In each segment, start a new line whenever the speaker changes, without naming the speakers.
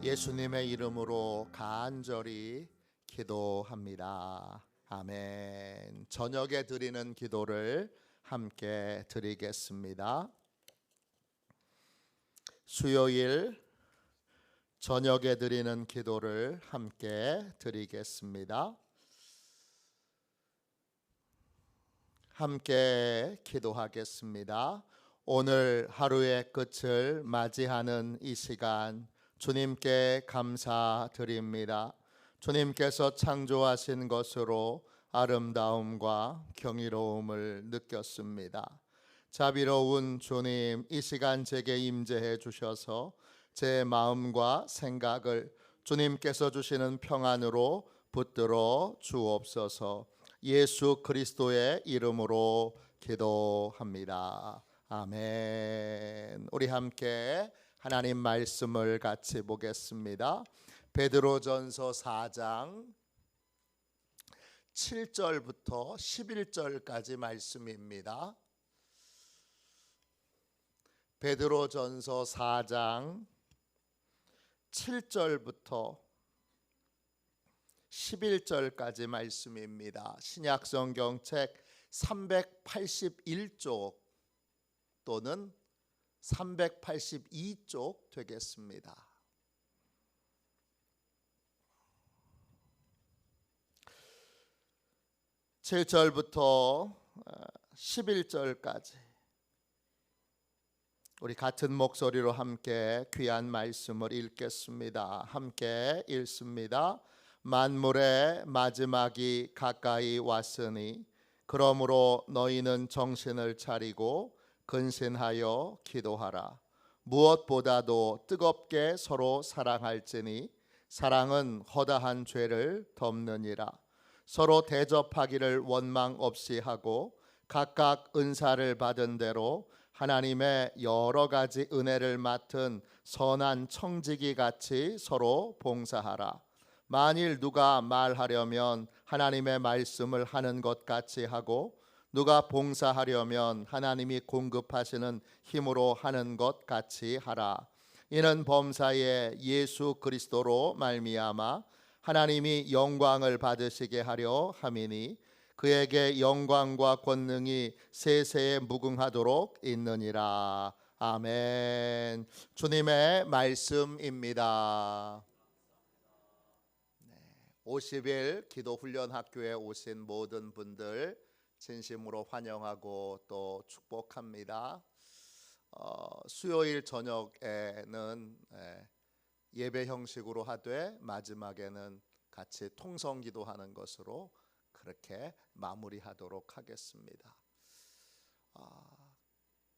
예수님의 이름으로 간절히 기도합니다. 아멘. 저녁에 드리는 기도를 함께 드리겠습니다. 수요일 저녁에 드리는 기도를 함께 드리겠습니다. 함께 기도하겠습니다. 오늘 하루의 끝을 맞이하는 이 시간 주님께 감사드립니다. 주님께서 창조하신 것으로 아름다움과 경이로움을 느꼈습니다. 자비로운 주님, 이 시간 제게 임재해 주셔서 제 마음과 생각을 주님께서 주시는 평안으로 붙들어 주옵소서. 예수 그리스도의 이름으로 기도합니다. 아멘. 우리 함께 하나님 말씀을 같이 보겠습니다. 베드로전서 4장 7절부터 11절까지 말씀입니다. 베드로전서 4장 7절부터 11절까지 말씀입니다. 신약성경 책 381쪽 또는 382쪽 되겠습니다. (7절부터) 11절까지 우리 같은 목소리로 함께 귀한 말씀을 읽겠습니다. 함께 읽습니다. 만물의 마지막이 가까이 왔으니 그러므로 너희는 정신을 차리고 근신하여 기도하라. 무엇보다도 뜨겁게 서로 사랑할지니 사랑은 허다한 죄를 덮느니라. 서로 대접하기를 원망 없이 하고 각각 은사를 받은 대로 하나님의 여러 가지 은혜를 맡은 선한 청지기 같이 서로 봉사하라. 만일 누가 말하려면 하나님의 말씀을 하는 것 같이 하고 누가 봉사하려면 하나님이 공급하시는 힘으로 하는 것 같이 하라. 이는 범사에 예수 그리스도로 말미암아 하나님이 영광을 받으시게 하려 함이니 그에게 영광과 권능이 세세에 무궁하도록 있느니라. 아멘. 주님의 말씀입니다. 50일 기도훈련학교에 오신 모든 분들 진심으로 환영하고 또 축복합니다. 수요일 저녁에는 예배 형식으로 하되 마지막에는 같이 통성 기도하는 것으로 그렇게 마무리하도록 하겠습니다.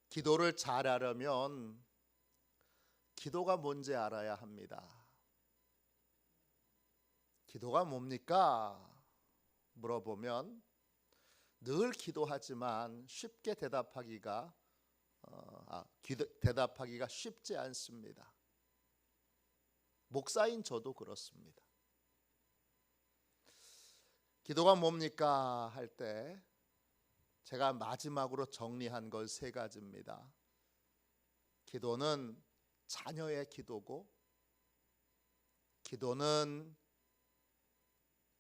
기도를 잘하려면 기도가 뭔지 알아야 합니다. 기도가 뭡니까? 물어보면 늘 기도하지만 쉽게 대답하기가 쉽지 않습니다. 목사인 저도 그렇습니다. 기도가 뭡니까? 할 때 제가 마지막으로 정리한 걸 세 가지입니다. 기도는 자녀의 기도고, 기도는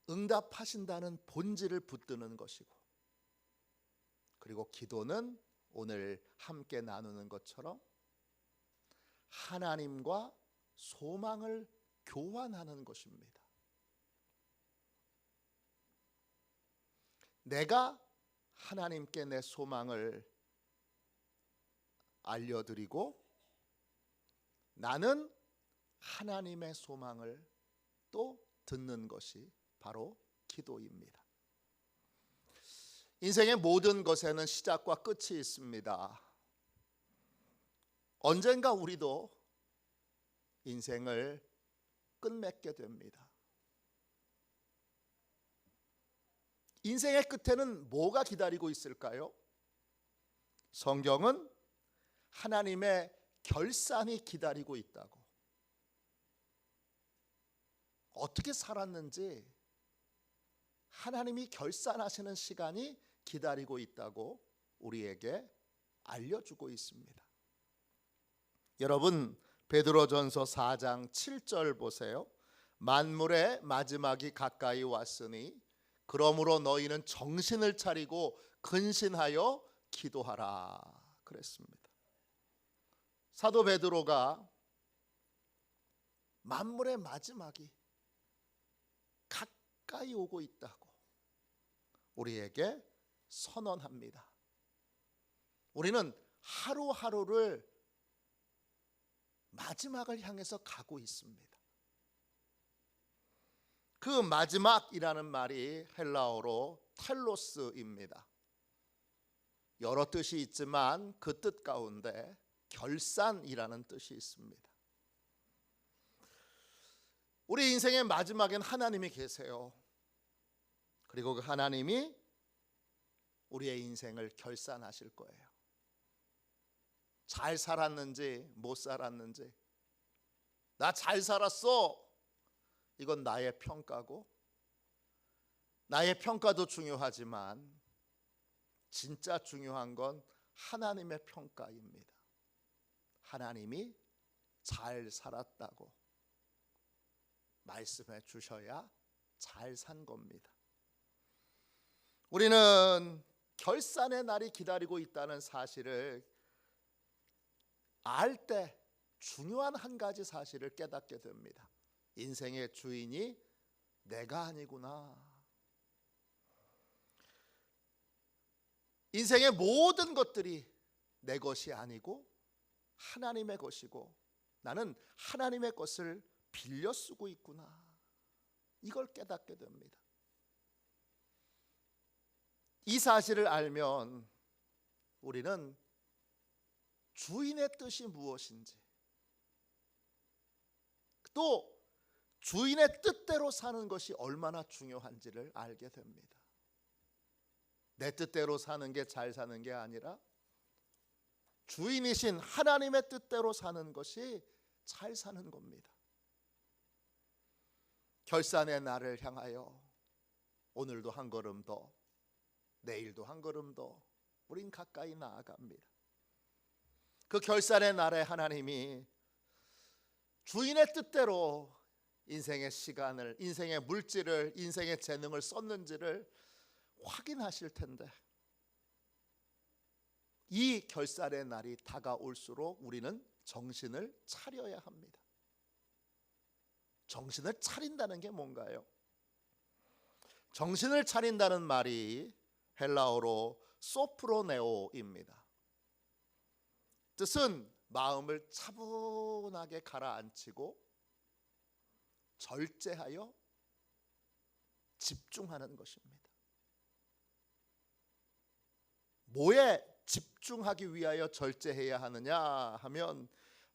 응답하신다는 본질을 붙드는 것이고, 그리고 기도는 오늘 함께 나누는 것처럼 하나님과 소망을 교환하는 것입니다. 내가 하나님께 내 소망을 알려드리고 나는 하나님의 소망을 또 듣는 것이 바로 기도입니다. 인생의 모든 것에는 시작과 끝이 있습니다. 언젠가 우리도 인생을 끝맺게 됩니다. 인생의 끝에는 뭐가 기다리고 있을까요? 성경은 하나님의 결산이 기다리고 있다고, 어떻게 살았는지 하나님이 결산하시는 시간이 기다리고 있다고 우리에게 알려주고 있습니다. 여러분, 베드로전서 4장 7절 보세요. 만물의 마지막이 가까이 왔으니 그러므로 너희는 정신을 차리고 근신하여 기도하라 그랬습니다. 사도 베드로가 만물의 마지막이 가까이 오고 있다고 우리에게 선언합니다. 우리는 하루하루를 마지막을 향해서 가고 있습니다. 그 마지막이라는 말이 헬라어로 텔로스입니다. 여러 뜻이 있지만 그 뜻 가운데 결산이라는 뜻이 있습니다. 우리 인생의 마지막엔 하나님이 계세요. 그리고 그 하나님이 우리의 인생을 결산하실 거예요. 잘 살았는지 못 살았는지, 나 잘 살았어, 이건 나의 평가고, 나의 평가도 중요하지만 진짜 중요한 건 하나님의 평가입니다. 하나님이 잘 살았다고 말씀해 주셔야 잘 산 겁니다. 우리는 결산의 날이 기다리고 있다는 사실을 알 때 중요한 한 가지 사실을 깨닫게 됩니다. 인생의 주인이 내가 아니구나. 인생의 모든 것들이 내 것이 아니고 하나님의 것이고 나는 하나님의 것을 빌려 쓰고 있구나. 이걸 깨닫게 됩니다. 이 사실을 알면 우리는 주인의 뜻이 무엇인지, 또 주인의 뜻대로 사는 것이 얼마나 중요한지를 알게 됩니다. 내 뜻대로 사는 게 잘 사는 게 아니라 주인이신 하나님의 뜻대로 사는 것이 잘 사는 겁니다. 결산의 날을 향하여 오늘도 한 걸음 더, 내일도 한 걸음 더 우린 가까이 나아갑니다. 그 결산의 날에 하나님이 주인의 뜻대로 인생의 시간을, 인생의 물질을, 인생의 재능을 썼는지를 확인하실 텐데, 이 결산의 날이 다가올수록 우리는 정신을 차려야 합니다. 정신을 차린다는 게 뭔가요? 정신을 차린다는 말이 헬라어로 소프로네오입니다. 뜻은 마음을 차분하게 가라앉히고 절제하여 집중하는 것입니다. 뭐에 집중하기 위하여 절제해야 하느냐 하면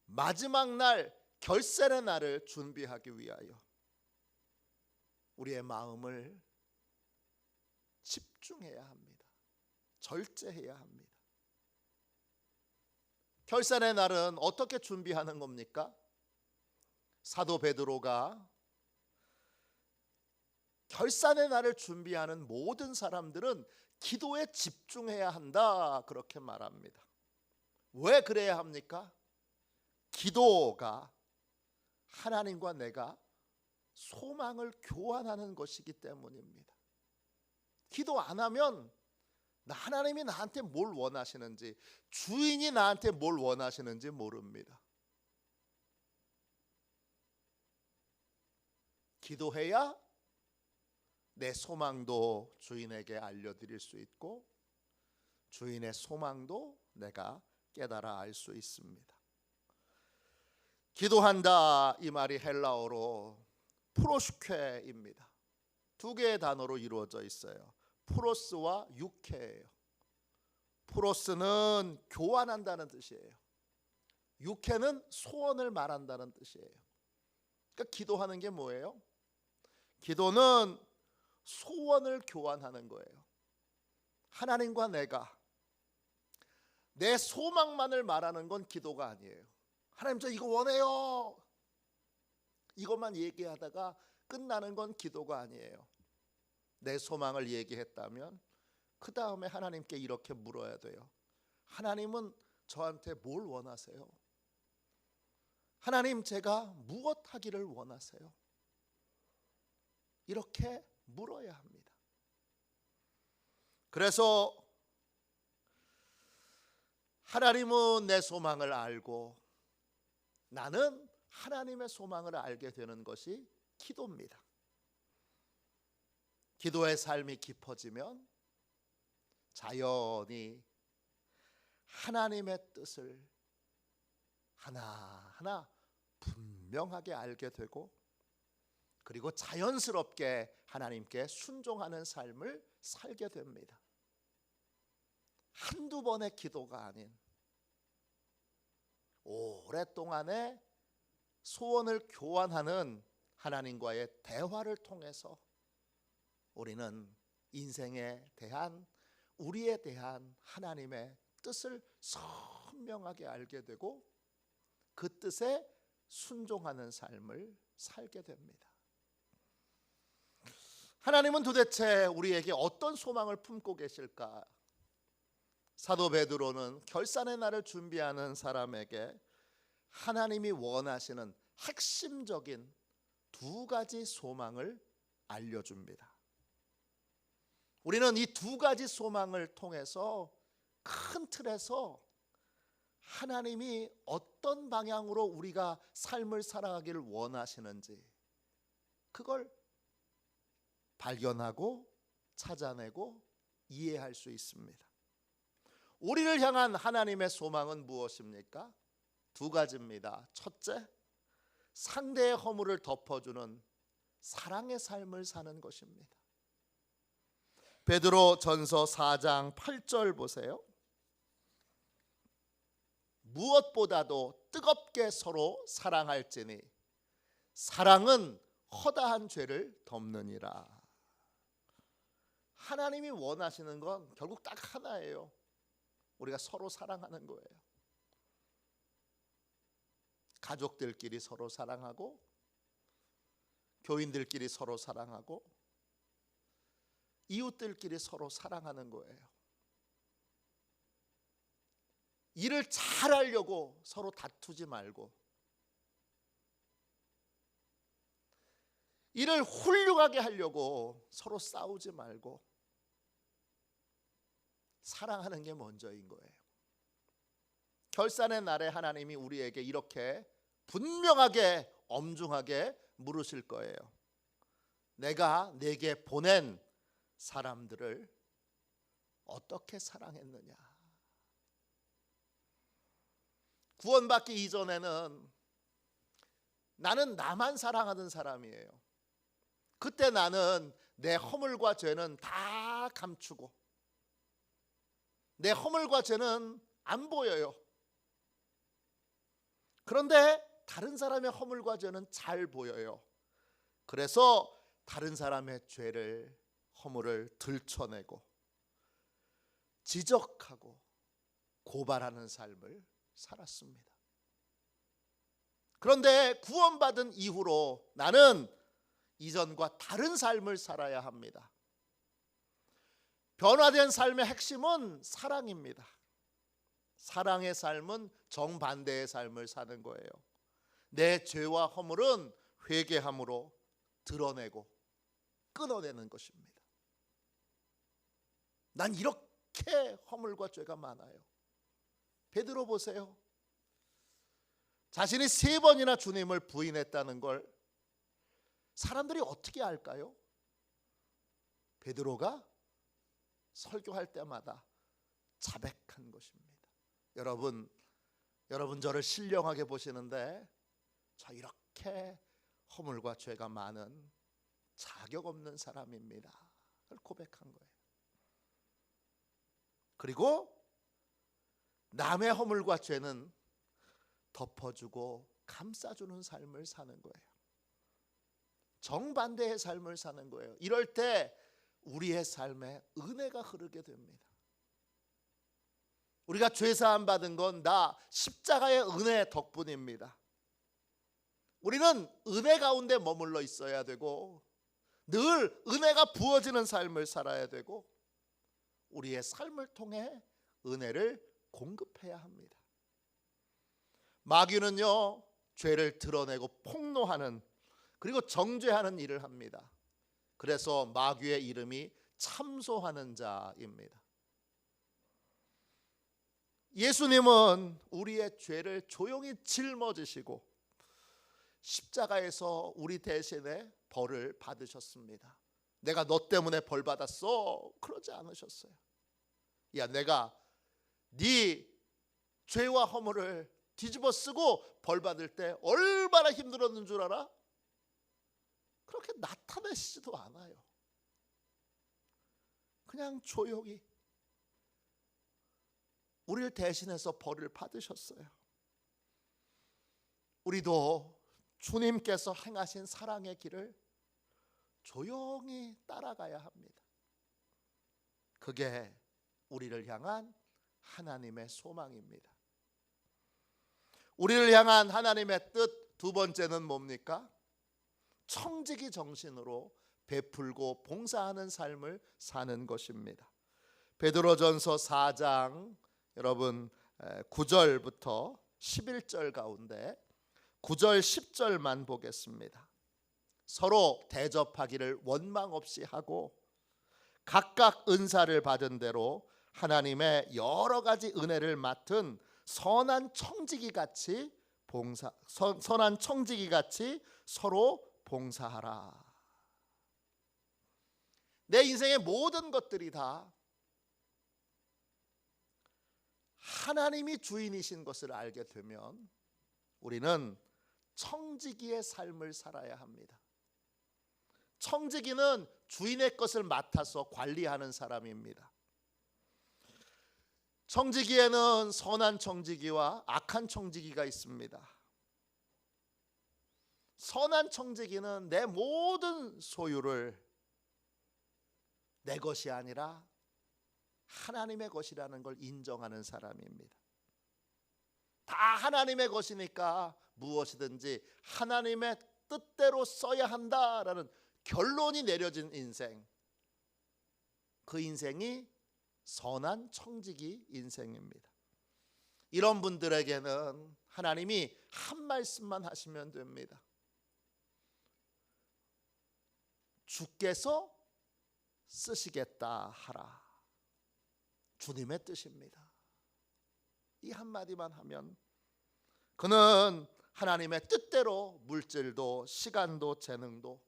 마지막 날 결산의 날을 준비하기 위하여 우리의 마음을 집중해야 합니다. 절제해야 합니다. 결산의 날은 어떻게 준비하는 겁니까? 사도 베드로가 결산의 날을 준비하는 모든 사람들은 기도에 집중해야 한다 그렇게 말합니다. 왜 그래야 합니까? 기도가 하나님과 내가 소망을 교환하는 것이기 때문입니다. 기도 안 하면 하나님이 나한테 뭘 원하시는지, 주인이 나한테 뭘 원하시는지 모릅니다. 기도해야 내 소망도 주인에게 알려드릴 수 있고 주인의 소망도 내가 깨달아 알 수 있습니다. 기도한다 이 말이 헬라어로 프로슈케입니다. 두 개의 단어로 이루어져 있어요. 프로스와 유케예요. 프로스는 교환한다는 뜻이에요. 유케는 소원을 말한다는 뜻이에요. 그러니까 기도하는 게 뭐예요? 기도는 소원을 교환하는 거예요. 하나님과 내가 내 소망만을 말하는 건 기도가 아니에요. 하나님 저 이거 원해요, 이것만 얘기하다가 끝나는 건 기도가 아니에요. 내 소망을 얘기했다면 그 다음에 하나님께 이렇게 물어야 돼요. 하나님은 저한테 뭘 원하세요? 하나님, 제가 무엇 하기를 원하세요? 이렇게 물어야 합니다. 그래서 하나님은 내 소망을 알고 나는 하나님의 소망을 알게 되는 것이 기도입니다. 기도의 삶이 깊어지면 자연히 하나님의 뜻을 하나하나 분명하게 알게 되고, 그리고 자연스럽게 하나님께 순종하는 삶을 살게 됩니다. 한두 번의 기도가 아닌 오랫동안의 소원을 교환하는 하나님과의 대화를 통해서 우리는 인생에 대한, 우리에 대한 하나님의 뜻을 선명하게 알게 되고 그 뜻에 순종하는 삶을 살게 됩니다. 하나님은 도대체 우리에게 어떤 소망을 품고 계실까? 사도 베드로는 결산의 날을 준비하는 사람에게 하나님이 원하시는 핵심적인 두 가지 소망을 알려줍니다. 우리는 이 두 가지 소망을 통해서 큰 틀에서 하나님이 어떤 방향으로 우리가 삶을 살아가기를 원하시는지 그걸 발견하고 찾아내고 이해할 수 있습니다. 우리를 향한 하나님의 소망은 무엇입니까? 두 가지입니다. 첫째, 상대의 허물을 덮어주는 사랑의 삶을 사는 것입니다. 베드로 전서 4장 8절 보세요. 무엇보다도 뜨겁게 서로 사랑할지니 사랑은 허다한 죄를 덮느니라. 하나님이 원하시는 건 결국 딱 하나예요. 우리가 서로 사랑하는 거예요. 가족들끼리 서로 사랑하고, 교인들끼리 서로 사랑하고, 이웃들끼리 서로 사랑하는 거예요. 일을 잘하려고 서로 다투지 말고, 일을 훌륭하게 하려고 서로 싸우지 말고 사랑하는 게 먼저인 거예요. 결산의 날에 하나님이 우리에게 이렇게 분명하게 엄중하게 물으실 거예요. 내가 내게 보낸 사람들을 어떻게 사랑했느냐? 구원받기 이전에는 나는 나만 사랑하던 사람이에요. 그때 나는 내 허물과 죄는 다 감추고 내 허물과 죄는 안 보여요. 그런데 다른 사람의 허물과 죄는 잘 보여요. 그래서 다른 사람의 죄를, 허물을 들춰내고 지적하고 고발하는 삶을 살았습니다. 그런데 구원받은 이후로 나는 이전과 다른 삶을 살아야 합니다. 변화된 삶의 핵심은 사랑입니다. 사랑의 삶은 정반대의 삶을 사는 거예요. 내 죄와 허물은 회개함으로 드러내고 끊어내는 것입니다. 난 이렇게 허물과 죄가 많아요. 베드로 보세요. 자신이 3번이나 주님을 부인했다는 걸 사람들이 어떻게 알까요? 베드로가 설교할 때마다 자백한 것입니다. 여러분 저를 신령하게 보시는데 저 이렇게 허물과 죄가 많은 자격 없는 사람입니다. 그걸 고백한 거예요. 그리고 남의 허물과 죄는 덮어주고 감싸주는 삶을 사는 거예요. 정반대의 삶을 사는 거예요. 이럴 때 우리의 삶에 은혜가 흐르게 됩니다. 우리가 죄사함 받은 건 다 십자가의 은혜 덕분입니다. 우리는 은혜 가운데 머물러 있어야 되고 늘 은혜가 부어지는 삶을 살아야 되고 우리의 삶을 통해 은혜를 공급해야 합니다. 마귀는요, 죄를 드러내고 폭로하는, 그리고 정죄하는 일을 합니다. 그래서 마귀의 이름이 참소하는 자입니다. 예수님은 우리의 죄를 조용히 짊어지시고 십자가에서 우리 대신에 벌을 받으셨습니다. 내가 너 때문에 벌 받았어, 그러지 않으셨어요. 야, 내가 네 죄와 허물을 뒤집어 쓰고 벌 받을 때 얼마나 힘들었는 줄 알아? 그렇게 나타내시지도 않아요. 그냥 조용히 우리를 대신해서 벌을 받으셨어요. 우리도 주님께서 행하신 사랑의 길을 조용히 따라가야 합니다. 그게 우리를 향한 하나님의 소망입니다. 우리를 향한 하나님의 뜻 두 번째는 뭡니까? 청지기 정신으로 베풀고 봉사하는 삶을 사는 것입니다. 베드로전서 4장 여러분 9절부터 11절 가운데 9절 10절만 보겠습니다. 서로 대접하기를 원망 없이 하고 각각 은사를 받은 대로 하나님의 여러 가지 은혜를 맡은 선한 청지기 같이 서로 봉사하라. 내 인생의 모든 것들이 다 하나님이 주인이신 것을 알게 되면 우리는 청지기의 삶을 살아야 합니다. 청지기는 주인의 것을 맡아서 관리하는 사람입니다. 청지기에는 선한 청지기와 악한 청지기가 있습니다. 선한 청지기는 내 모든 소유를 내 것이 아니라 하나님의 것이라는 걸 인정하는 사람입니다. 다 하나님의 것이니까 무엇이든지 하나님의 뜻대로 써야 한다라는 결론이 내려진 인생, 그 인생이 선한 청지기 인생입니다. 이런 분들에게는 하나님이 한 말씀만 하시면 됩니다. 주께서 쓰시겠다 하라. 주님의 뜻입니다. 이 한마디만 하면 그는 하나님의 뜻대로 물질도 시간도 재능도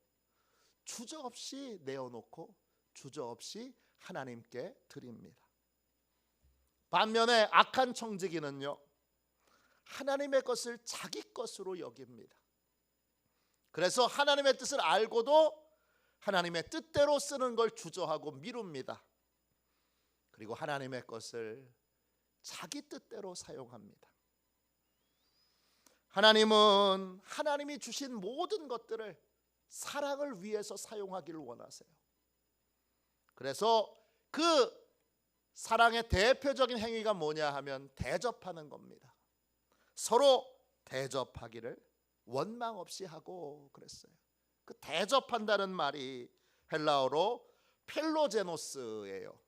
주저없이 내어놓고 주저없이 하나님께 드립니다. 반면에 악한 청지기는요, 하나님의 것을 자기 것으로 여깁니다. 그래서 하나님의 뜻을 알고도 하나님의 뜻대로 쓰는 걸 주저하고 미룹니다. 그리고 하나님의 것을 자기 뜻대로 사용합니다. 하나님은 하나님이 주신 모든 것들을 사랑을 위해서 사용하기를 원하세요. 그래서 그 사랑의 대표적인 행위가 뭐냐 하면 대접하는 겁니다. 서로 대접하기를 원망 없이 하고 그랬어요. 그 대접한다는 말이 헬라어로 필로제노스예요.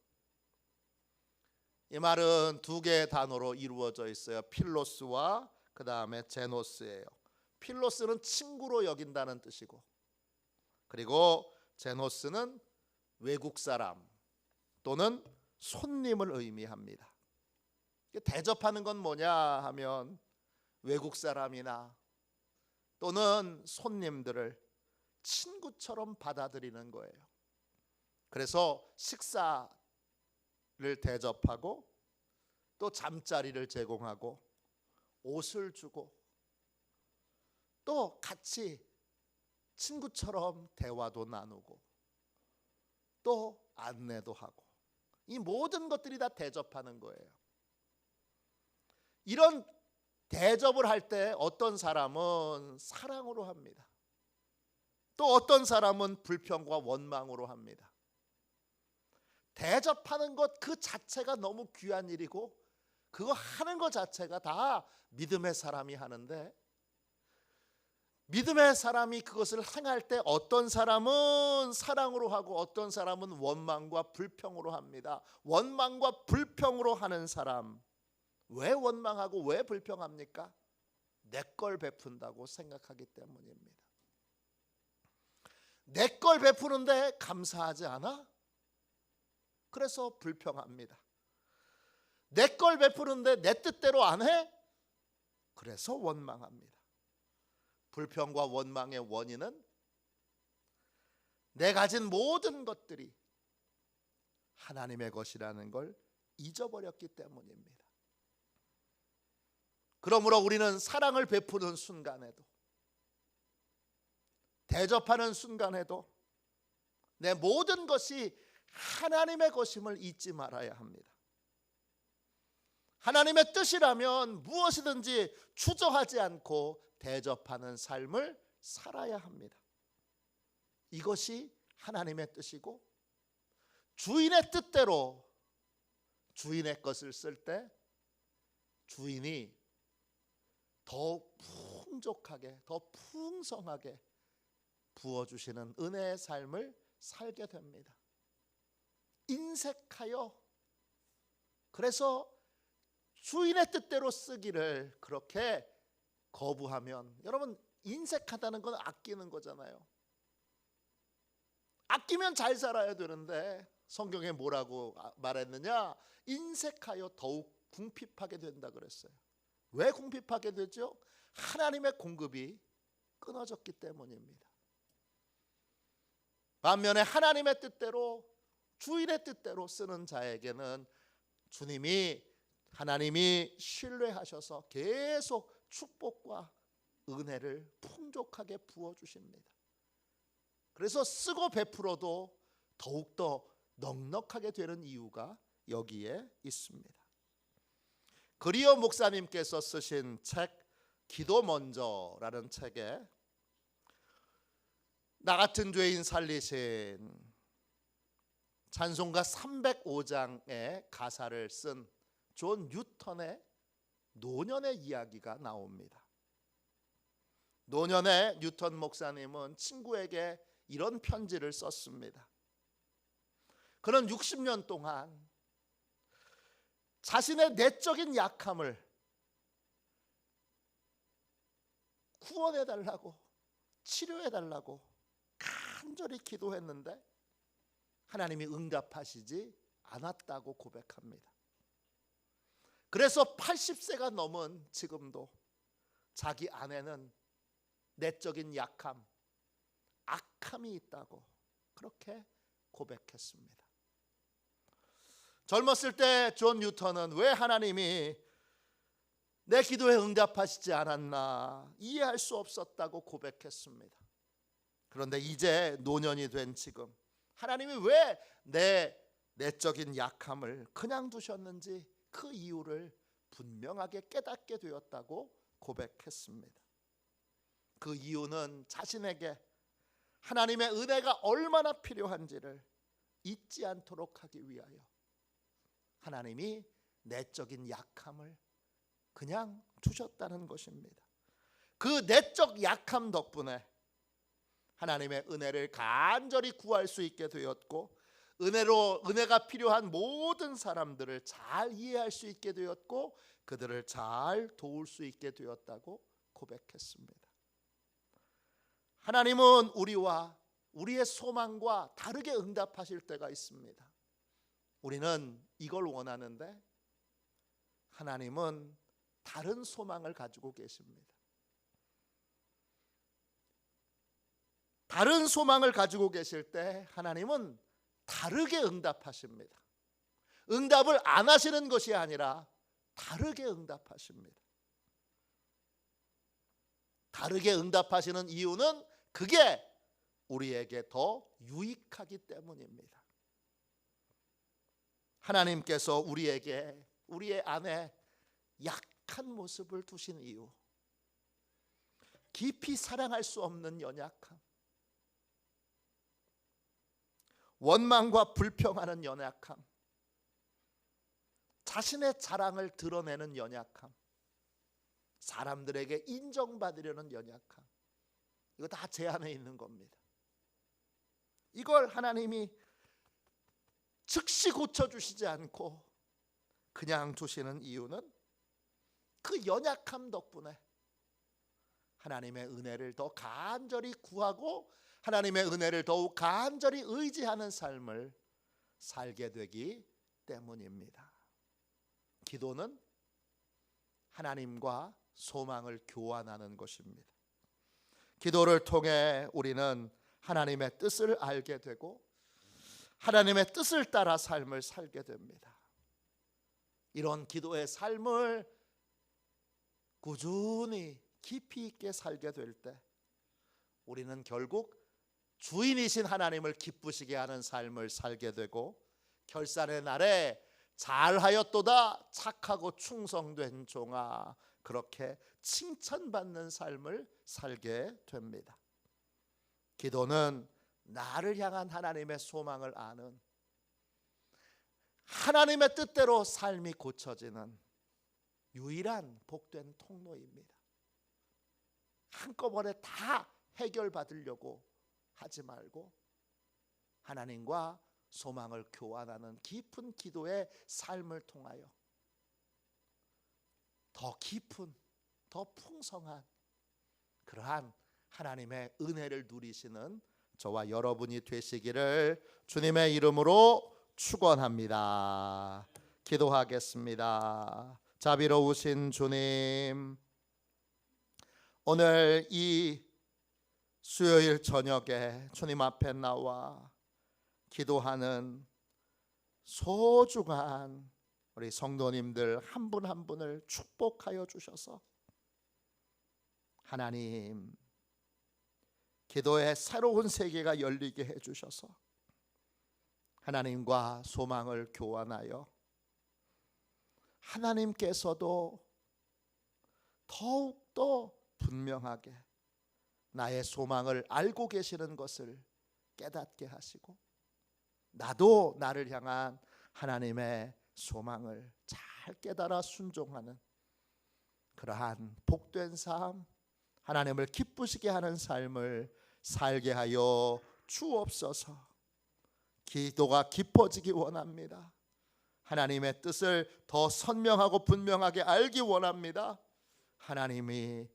이 말은 두 개의 단어로 이루어져 있어요. 필로스와 그 다음에 제노스예요. 필로스는 친구로 여긴다는 뜻이고, 그리고 제노스는 외국 사람 또는 손님을 의미합니다. 대접하는 건 뭐냐 하면 외국 사람이나 또는 손님들을 친구처럼 받아들이는 거예요. 그래서 식사를 대접하고 또 잠자리를 제공하고 옷을 주고 또 같이 친구처럼 대화도 나누고 또 안내도 하고, 이 모든 것들이 다 대접하는 거예요. 이런 대접을 할 때 어떤 사람은 사랑으로 합니다. 또 어떤 사람은 불평과 원망으로 합니다. 대접하는 것 그 자체가 너무 귀한 일이고 그거 하는 것 자체가 다 믿음의 사람이 하는데, 믿음의 사람이 그것을 행할 때 어떤 사람은 사랑으로 하고 어떤 사람은 원망과 불평으로 합니다. 원망과 불평으로 하는 사람, 왜 원망하고 왜 불평합니까? 내 걸 베푼다고 생각하기 때문입니다. 내 걸 베푸는데 감사하지 않아? 그래서 불평합니다. 내 걸 베푸는데 내 뜻대로 안 해? 그래서 원망합니다. 불평과 원망의 원인은 내 가진 모든 것들이 하나님의 것이라는 걸 잊어버렸기 때문입니다. 그러므로 우리는 사랑을 베푸는 순간에도, 대접하는 순간에도 내 모든 것이 하나님의 것임을 잊지 말아야 합니다. 하나님의 뜻이라면 무엇이든지 주저하지 않고 대접하는 삶을 살아야 합니다. 이것이 하나님의 뜻이고, 주인의 뜻대로 주인의 것을 쓸 때 주인이 더 풍족하게, 더 풍성하게 부어주시는 은혜의 삶을 살게 됩니다. 인색하여, 그래서 주인의 뜻대로 쓰기를 그렇게 거부하면, 여러분, 인색하다는 건 아끼는 거잖아요. 아끼면 잘 살아야 되는데 성경에 뭐라고 말했느냐? 인색하여 더욱 궁핍하게 된다 그랬어요. 왜 궁핍하게 되죠? 하나님의 공급이 끊어졌기 때문입니다. 반면에 하나님의 뜻대로, 주인의 뜻대로 쓰는 자에게는 하나님이 신뢰하셔서 계속 축복과 은혜를 풍족하게 부어주십니다. 그래서 쓰고 베풀어도 더욱더 넉넉하게 되는 이유가 여기에 있습니다. 그리어 목사님께서 쓰신 책 기도 먼저라는 책에 나 같은 죄인 살리신 찬송가 305장의 가사를 쓴 존 뉴턴의 노년의 이야기가 나옵니다. 노년의 뉴턴 목사님은 친구에게 이런 편지를 썼습니다. 그는 60년 동안 자신의 내적인 약함을 구원해달라고, 치료해달라고 간절히 기도했는데 하나님이 응답하시지 않았다고 고백합니다. 그래서 80세가 넘은 지금도 자기 안에는 내적인 약함, 악함이 있다고 그렇게 고백했습니다. 젊었을 때 존 뉴턴은 왜 하나님이 내 기도에 응답하시지 않았나 이해할 수 없었다고 고백했습니다. 그런데 이제 노년이 된 지금 하나님이 왜 내 내적인 약함을 그냥 두셨는지 그 이유를 분명하게 깨닫게 되었다고 고백했습니다. 그 이유는 자신에게 하나님의 은혜가 얼마나 필요한지를 잊지 않도록 하기 위하여 하나님이 내적인 약함을 그냥 두셨다는 것입니다. 그 내적 약함 덕분에 하나님의 은혜를 간절히 구할 수 있게 되었고, 은혜가 필요한 모든 사람들을 잘 이해할 수 있게 되었고, 그들을 잘 도울 수 있게 되었다고 고백했습니다. 하나님은 우리와 우리의 소망과 다르게 응답하실 때가 있습니다. 우리는 이걸 원하는데 하나님은 다른 소망을 가지고 계십니다. 다른 소망을 가지고 계실 때 하나님은 다르게 응답하십니다. 응답을 안 하시는 것이 아니라 다르게 응답하십니다. 다르게 응답하시는 이유는 그게 우리에게 더 유익하기 때문입니다. 하나님께서 우리의 안에 약한 모습을 두신 이유, 깊이 사랑할 수 없는 연약함, 원망과 불평하는 연약함, 자신의 자랑을 드러내는 연약함, 사람들에게 인정받으려는 연약함, 이거 다 제 안에 있는 겁니다. 이걸 하나님이 즉시 고쳐주시지 않고 그냥 두시는 이유는 그 연약함 덕분에 하나님의 은혜를 더 간절히 구하고 하나님의 은혜를 더욱 간절히 의지하는 삶을 살게 되기 때문입니다. 기도는 하나님과 소망을 교환하는 것입니다. 기도를 통해 우리는 하나님의 뜻을 알게 되고 하나님의 뜻을 따라 삶을 살게 됩니다. 이런 기도의 삶을 꾸준히 깊이 있게 살게 될 때 우리는 결국 주인이신 하나님을 기쁘시게 하는 삶을 살게 되고 결산의 날에 잘하였도다 착하고 충성된 종아, 그렇게 칭찬받는 삶을 살게 됩니다. 기도는 나를 향한 하나님의 소망을 아는, 하나님의 뜻대로 삶이 고쳐지는 유일한 복된 통로입니다. 한꺼번에 다 해결받으려고 하지 말고 하나님과 소망을 교환하는 깊은 기도의 삶을 통하여 더 깊은, 더 풍성한 그러한 하나님의 은혜를 누리시는 저와 여러분이 되시기를 주님의 이름으로 축원합니다. 기도하겠습니다. 자비로우신 주님, 오늘 이 수요일 저녁에 주님 앞에 나와 기도하는 소중한 우리 성도님들 한 분 한 분을 축복하여 주셔서 하나님, 기도의 새로운 세계가 열리게 해주셔서 하나님과 소망을 교환하여 하나님께서도 더욱더 분명하게 나의 소망을 알고 계시는 것을 깨닫게 하시고 나도 나를 향한 하나님의 소망을 잘 깨달아 순종하는 그러한 복된 삶, 하나님을 기쁘시게 하는 삶을 살게 하여 주옵소서. 기도가 깊어지기 원합니다. 하나님의 뜻을 더 선명하고 분명하게 알기 원합니다. 하나님이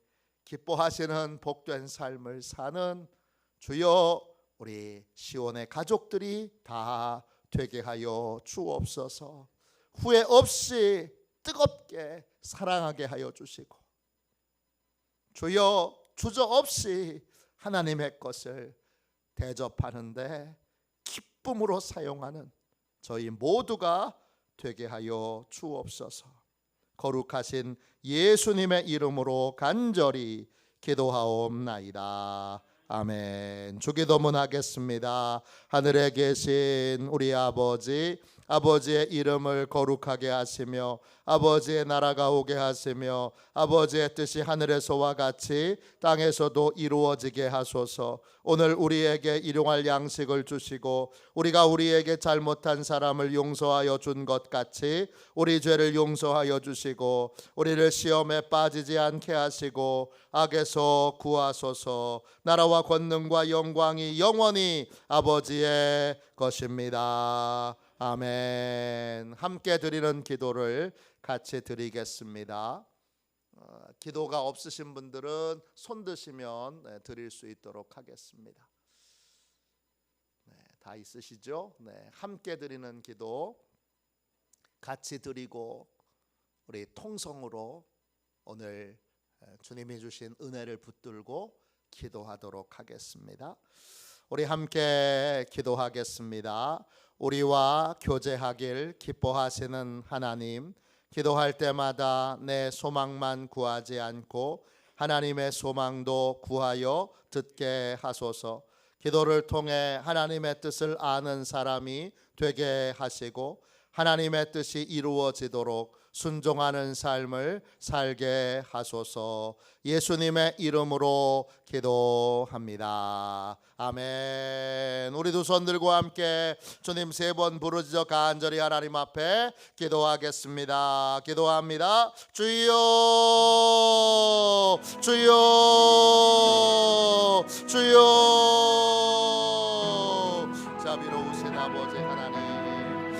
기뻐하시는 복된 삶을 사는 주여 우리 시온의 가족들이 다 되게 하여 주옵소서. 후회 없이 뜨겁게 사랑하게 하여 주시고 주여 주저없이 하나님의 것을 대접하는데 기쁨으로 사용하는 저희 모두가 되게 하여 주옵소서. 거룩하신 예수님의 이름으로 간절히 기도하옵나이다. 아멘. 주기도문 하겠습니다. 하늘에 계신 우리 아버지, 아버지의 이름을 거룩하게 하시며 아버지의 나라가 오게 하시며 아버지의 뜻이 하늘에서와 같이 땅에서도 이루어지게 하소서. 오늘 우리에게 일용할 양식을 주시고 우리가 우리에게 잘못한 사람을 용서하여 준 것 같이 우리 죄를 용서하여 주시고 우리를 시험에 빠지지 않게 하시고 악에서 구하소서. 나라와 권능과 영광이 영원히 아버지의 것입니다. 아멘. 함께 드리는 기도를 같이 드리겠습니다. 기도가 없으신 분들은 손 드시면 드릴 수 있도록 하겠습니다. 다 있으시죠? 함께 드리는 기도 같이 드리고 우리 통성으로 오늘 주님이 주신 은혜를 붙들고 기도하도록 하겠습니다. 우리 함께 기도하겠습니다. 우리와 교제하길 기뻐하시는 하나님, 기도할 때마다 내 소망만 구하지 않고 하나님의 소망도 구하여 듣게 하소서. 기도를 통해 하나님의 뜻을 아는 사람이 되게 하시고 하나님의 뜻이 이루어지도록 순종하는 삶을 살게 하소서. 예수님의 이름으로 기도합니다. 아멘. 우리 두 손 들고 함께 주님 3번 부르짖어 간절히 하나님 앞에 기도하겠습니다. 기도합니다. 주여, 주여, 주여.